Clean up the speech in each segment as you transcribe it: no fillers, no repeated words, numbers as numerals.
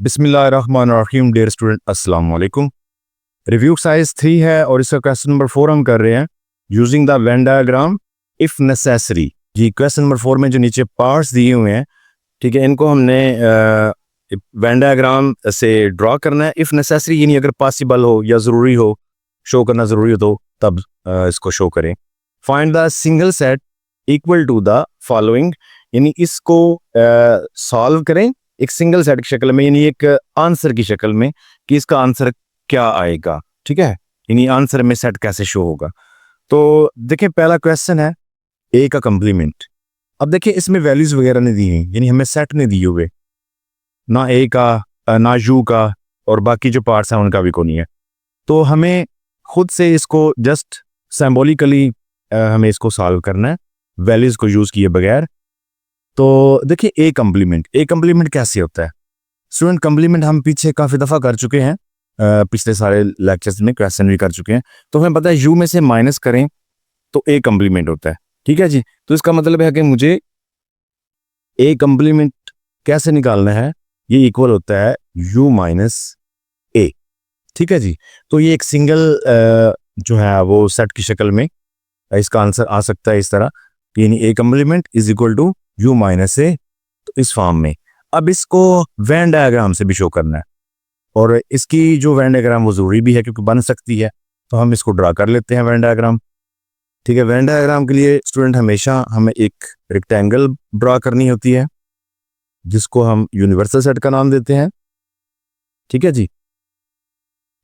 बिस्मिल्लाहिर्रहमानिर्रहीम। Dear student, अस्सलाम वालेकुम। रिव्यू एक्सरसाइज 3 है और इसका क्वेश्चन नंबर 4 हम कर रहे हैं using the Venn diagram if necessary. जी, क्वेश्चन नंबर 4 में जो नीचे पार्ट्स दिए हुए हैं, ठीक है, इनको हमने वेन डायग्राम से ड्रॉ करना है। इफ नेसेसरी यानी अगर पॉसिबल हो या ज़रूरी हो, शो करना ज़रूरी हो तो तब इसको शो करें। Find the single set equal to the following, यानी इसको सॉल्व करें एक सिंगल सेट की शक्ल में, यानी एक आंसर की शक्ल में कि इसका आंसर क्या आएगा। ठीक है, यानी आंसर में सेट कैसे शो होगा। तो देखिए, पहला क्वेश्चन है ए का कंप्लीमेंट। अब देखिए, इसमें वैल्यूज वगैरह नहीं दी हैं, यानी हमें सेट नहीं दिए हुए, ना ए का ना यू का, और बाकी जो पार्ट्स हैं उनका भी कोई नहीं है। तो हमें खुद से इसको जस्ट सिंबॉलिकली हमें इसको सॉल्व करना है वैल्यूज को यूज किए बगैर। तो देखिए, ए कंप्लीमेंट कैसे होता है स्टूडेंट। कंप्लीमेंट हम पीछे काफ़ी दफ़ा कर चुके हैं, पिछले सारे लेक्चर्स में क्वेश्चन भी कर चुके हैं। तो हमें पता है यू में से माइनस करें तो ए कंप्लीमेंट होता है। ठीक है जी, तो इसका मतलब है कि मुझे ए कंप्लीमेंट कैसे निकालना है, ये इक्वल होता है यू माइनस ए। ठीक है जी, तो ये एक सिंगल जो है वो सेट की शक्ल में इसका आंसर आ सकता है इस तरह, यानी A complement is equal to U minus A, तो इस फॉर्म में। अब इसको वेन डायग्राम से भी शो करना है, और इसकी जो वेन डायग्राम वो जरूरी भी है क्योंकि बन सकती है, तो हम इसको ड्रा कर लेते हैं वेन डायग्राम। ठीक है, वेन डायग्राम के लिए स्टूडेंट हमेशा हमें एक रेक्टेंगल ड्रा करनी होती है जिसको हम यूनिवर्सल सेट का नाम देते हैं। ठीक है जी,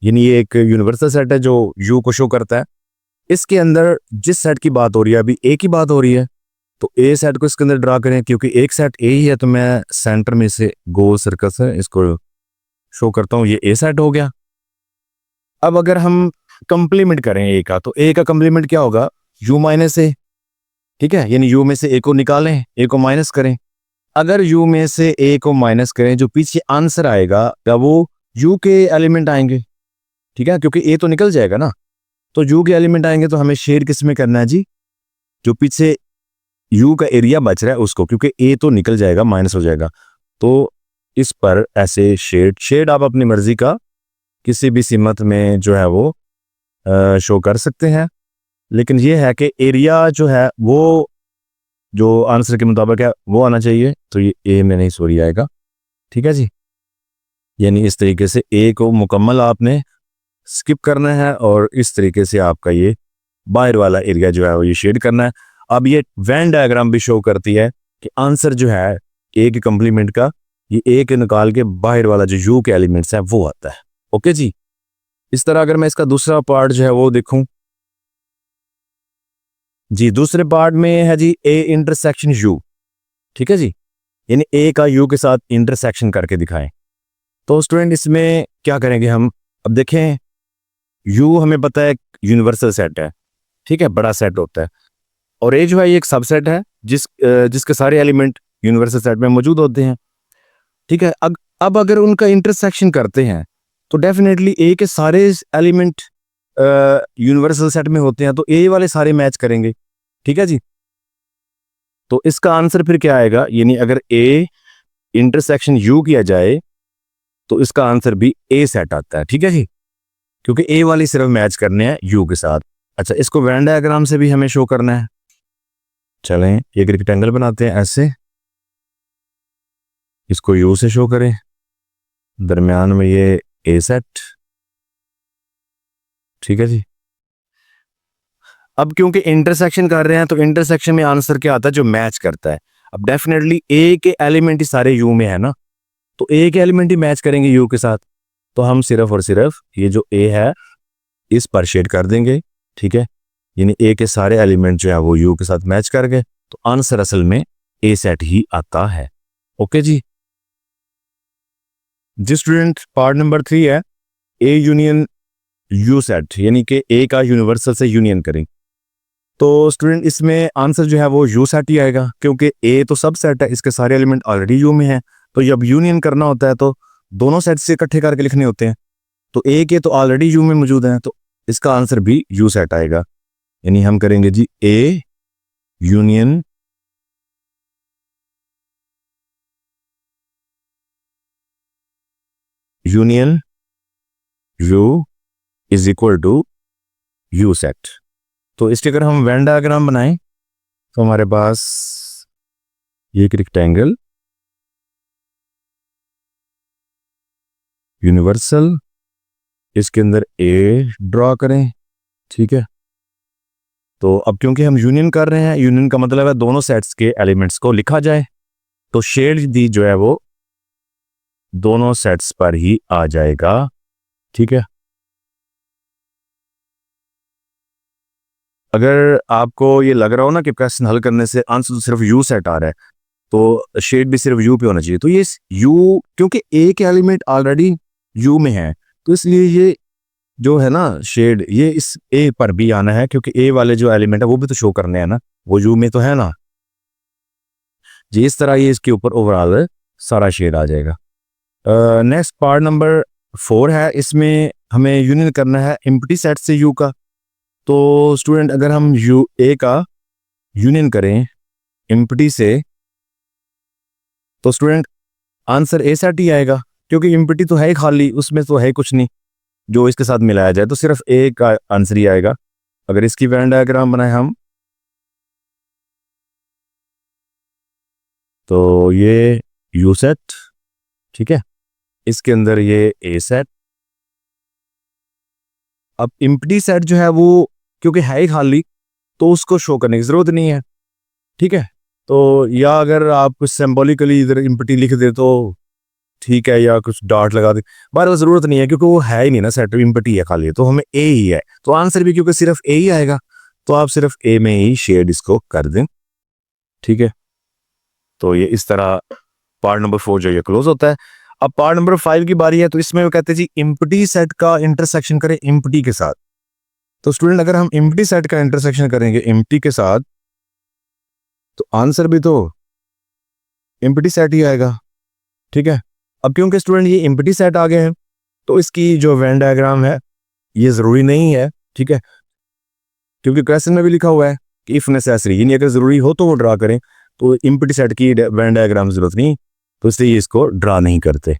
यानी ये एक यूनिवर्सल सेट है जो यू को शो करता है। इसके अंदर जिस सेट की बात हो रही है, अभी ए की बात हो रही है, तो ए सेट को इसके अंदर ड्रा करें, क्योंकि एक सेट ए ही है, तो मैं सेंटर में से गोल सर्कल से इसको शो करता हूं, ये ए सेट हो गया। अब अगर हम कंप्लीमेंट करें ए का, तो ए का कंप्लीमेंट क्या होगा, यू माइनस ए। ठीक है, यानी यू में से ए को निकालें, ए को माइनस करें। अगर यू में से ए को माइनस करें, जो पीछे आंसर आएगा क्या वो यू के एलिमेंट आएंगे। ठीक है, क्योंकि ए तो निकल जाएगा ना, तो यू के एलिमेंट आएंगे, तो हमें शेड किस में करना है जी, जो पीछे यू का एरिया बच रहा है उसको, क्योंकि ए तो निकल जाएगा, माइनस हो जाएगा। तो इस पर ऐसे शेड आप अपनी मर्जी का किसी भी सिमत में जो है वो शो कर सकते हैं, लेकिन ये है कि एरिया जो है वो जो आंसर के मुताबिक है वो आना चाहिए, तो ये ए में नहीं सॉरी आएगा। ठीक है जी, यानी इस तरीके से ए को मुकम्मल आपने स्किप करना है, और इस तरीके से आपका ये बाहर वाला एरिया जो है वो ये शेड करना है। अब ये वेन डायग्राम भी शो करती है कि आंसर जो है ए के कंप्लीमेंट का, ये ए के निकाल के बाहर वाला जो यू के एलिमेंट्स है वो आता है। ओके जी, इस तरह अगर मैं इसका दूसरा पार्ट जो है वो देखूं जी, दूसरे पार्ट में है जी ए इंटरसेक्शन यू। ठीक है जी, यानी ए का यू के साथ इंटरसेक्शन करके दिखाएं। तो स्टूडेंट इसमें क्या करेंगे हम, अब देखें, यू हमें पता है यूनिवर्सल सेट है, ठीक है, बड़ा सेट होता है, और ए जो है ये एक सबसेट है जिसके सारे एलिमेंट यूनिवर्सल सेट में मौजूद होते हैं। ठीक है, अब अगर उनका इंटरसेक्शन करते हैं तो डेफिनेटली ए के सारे एलिमेंट यूनिवर्सल सेट में होते हैं, तो ए वाले सारे मैच करेंगे। ठीक है जी, तो इसका आंसर फिर क्या आएगा, यानी अगर ए इंटरसेक्शन यू किया जाए तो इसका आंसर भी ए सेट आता है। ठीक है जी, क्योंकि ए वाले सिर्फ मैच करने हैं यू के साथ। अच्छा, इसको वेन डायग्राम से भी हमें शो करना है। चलें एक रेक्टेंगल बनाते हैं ऐसे, इसको यू से शो करें, दरमियान में ये ए सेट। ठीक है जी, अब क्योंकि इंटरसेक्शन कर रहे हैं तो इंटरसेक्शन में आंसर क्या आता है, जो मैच करता है। अब डेफिनेटली ए के एलिमेंट ही सारे यू में है ना, तो ए के एलिमेंट ही मैच करेंगे यू के साथ, तो हम सिर्फ और सिर्फ ये जो ए है इस पर शेड कर देंगे। ठीक है, यानी ए के सारे एलिमेंट जो है वो यू के साथ मैच कर गए, तो आंसर असल में ए सेट ही आता है। ओके जी, स्टूडेंट पार्ट नंबर 3 है ए यूनियन यू सेट, यानी कि ए का यूनिवर्सल से यूनियन करें। तो स्टूडेंट इसमें आंसर जो है वो यू सेट ही आएगा, क्योंकि ए तो सब सेट है, इसके सारे एलिमेंट ऑलरेडी यू में हैं, तो जब यूनियन करना होता है तो दोनों सेट से इकट्ठे करके लिखने होते हैं, तो ए के तो ऑलरेडी यू में मौजूद हैं, तो इसका आंसर भी यू सेट आएगा। यानी हम करेंगे जी A union union U is equal to U set. तो इसके अगर हम वेन डायग्राम बनाएं तो हमारे पास ये एक रेक्टेंगल यूनिवर्सल, इसके अंदर ए ड्रॉ करें, ठीक है। तो अब क्योंकि हम यूनियन कर रहे हैं, यूनियन का मतलब है दोनों सेट्स के एलिमेंट्स को लिखा जाए, तो शेड दी जो है वो दोनों सेट्स पर ही आ जाएगा, ठीक है। अगर आपको ये लग रहा हो ना कि क्वेश्चन हल करने से आंसर तो सिर्फ यू सेट आ रहा है, तो शेड भी सिर्फ यू पे होना चाहिए। तो ये यू, क्योंकि ए के एलिमेंट ऑलरेडी यू में है, तो इसलिए ये जो है ना शेड, ये इस ए पर भी आना है, क्योंकि ए वाले जो एलिमेंट है वो भी तो शो करने हैं ना, वो यू में तो है ना जी। इस तरह ये इसके ऊपर ओवरऑल सारा शेड आ जाएगा। नेक्स्ट पार्ट नंबर 4 है, इसमें हमें यूनियन करना है एम्प्टी सेट से यू का। तो स्टूडेंट अगर हम यू ए का यूनियन करें एम्प्टी से, तो स्टूडेंट आंसर ए सेट ही आएगा, क्योंकि एम्प्टी तो है ही खाली, उसमें तो है कुछ नहीं जो इसके साथ मिलाया जाए, तो सिर्फ ए का आंसर ही आएगा। अगर इसकी वेन डायग्राम बनाए हम, तो ये यू सेट, ठीक है, इसके अंदर ये ए सेट। अब एम्प्टी सेट जो है वो क्योंकि है ही खाली, तो उसको शो करने की जरूरत नहीं है, ठीक है। तो या अगर आप कुछ सिंबॉलिकली इधर एम्प्टी लिख दे तो ठीक है, या कुछ डॉट लगा दे, बार जरूरत नहीं है, क्योंकि वो है ही नहीं ना सेट, एम्प्टी है खाली, तो हमें ए ही है, तो आंसर भी क्योंकि सिर्फ ए ही आएगा, तो आप सिर्फ ए में ही शेड इसको कर दें, ठीक है। तो ये इस तरह पार्ट नंबर 4 जो ये क्लोज होता है। अब पार्ट नंबर 5 की बारी है, तो इसमें वो कहते हैं जी एम्प्टी सेट का इंटरसेक्शन करें एम्प्टी के साथ। तो स्टूडेंट अगर हम एम्प्टी सेट का इंटरसेक्शन करेंगे एम्प्टी के साथ, तो आंसर भी तो एम्प्टी सेट ही आएगा, ठीक है। अब क्योंकि स्टूडेंट ये एम्प्टी सेट आ गए हैं, तो इसकी जो वेन डायग्राम है ये जरूरी नहीं है, ठीक है, क्योंकि क्वेश्चन में भी लिखा हुआ है कि इफ नेसेसरी, यानी अगर जरूरी हो तो वो ड्रा करें, तो एम्प्टी सेट की वेन डायग्राम जरूरत नहीं, तो इसलिए इसको ड्रा नहीं करते।